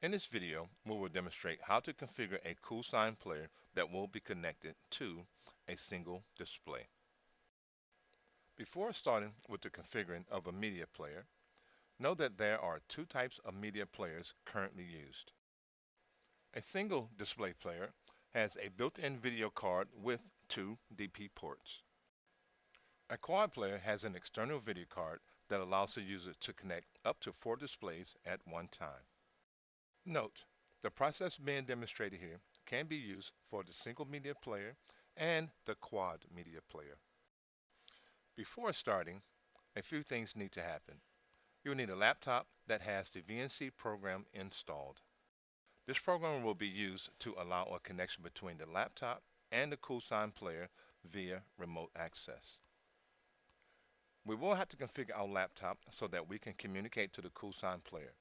In this video, we will demonstrate how to configure a CoolSign player that will be connected to a single display. Before starting with the configuring of a media player, know that there are two types of media players currently used. A single display player has a built-in video card with two DP ports. A quad player has an external video card that allows the user to connect up to 4 displays at one time. Note, the process being demonstrated here can be used for the single media player and the quad media player. Before starting, a few things need to happen. You will need a laptop that has the VNC program installed. This program will be used to allow a connection between the laptop and the CoolSign player via remote access. We will have to configure our laptop so that we can communicate to the CoolSign player.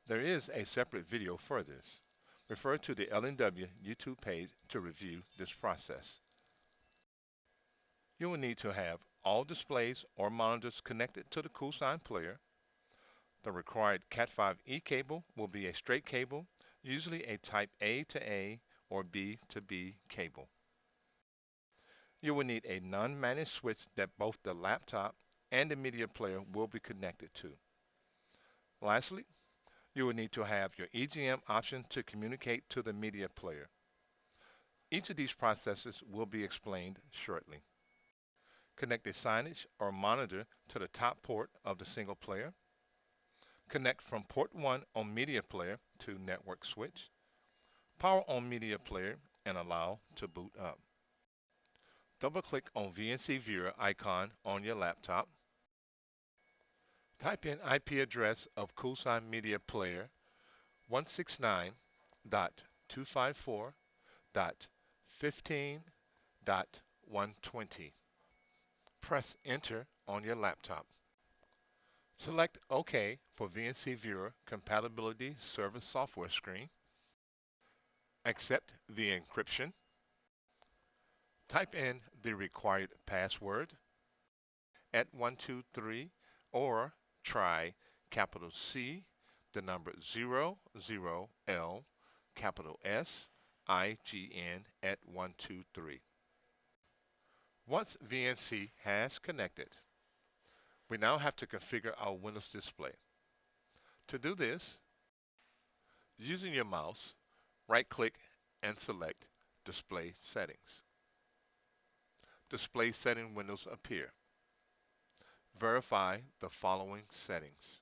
There is a separate video for this. Refer to the LNW YouTube page to review this process. You will need to have all displays or monitors connected to the CoolSign player. The required Cat5e cable will be a straight cable, usually a type A to A or B to B cable. You will need a non-managed switch that both the laptop and the media player will be connected to. Lastly, you will need to have your EGM option to communicate to the media player. Each of these processes will be explained shortly. Connect a signage or monitor to the top port of the single player. Connect from port 1 on media player to network switch. Power on media player and allow to boot up. Double-click on VNC Viewer icon on your laptop. Type in IP address of CoolSign Media Player 169.254.15.120. Press Enter on your laptop. Select OK for VNC Viewer Compatibility Service Software screen. Accept the encryption. Type in the required password at 123 or try capital C, the number 00L, capital S, IGN at 123. Once VNC has connected, we now have to configure our Windows display. To do this, using your mouse, right-click and select Display Settings. Display setting windows appear. Verify the following settings.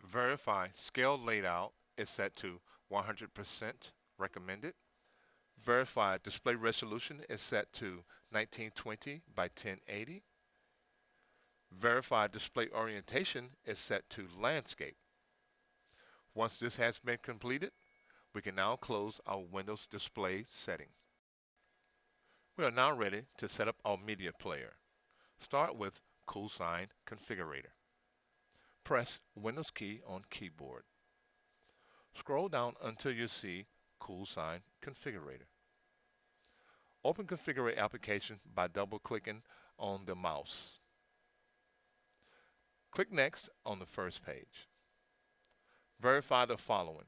Verify scale layout is set to 100% recommended. Verify display resolution is set to 1920 by 1080. Verify display orientation is set to landscape. Once this has been completed, we can now close our Windows display setting. We are now ready to set up our media player. Start with CoolSign Configurator. Press Windows key on keyboard. Scroll down until you see CoolSign Configurator. Open Configurator application by double-clicking on the mouse. Click Next on the first page. Verify the following.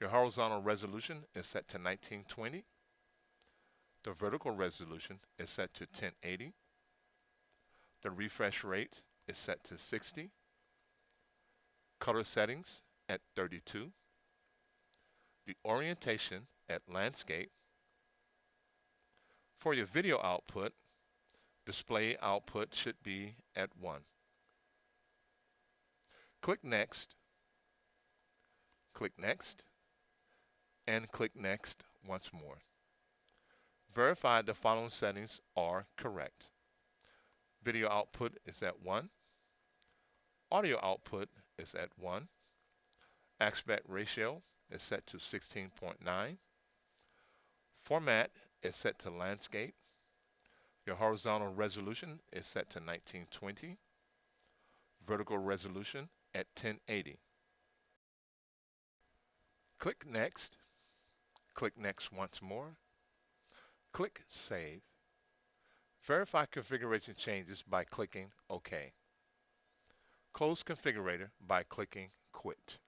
Your horizontal resolution is set to 1920. The vertical resolution is set to 1080. The refresh rate is set to 60. Color settings at 32. The orientation at landscape. For your video output, display output should be at 1. Click Next, and click Next once more. Verify the following settings are correct. Video output is at 1. Audio output is at 1. Aspect ratio is set to 16.9. Format is set to landscape. Your horizontal resolution is set to 1920. Vertical resolution at 1080. Click Next. Click Next once more. Click Save. Verify configuration changes by clicking OK. Close Configurator by clicking Quit.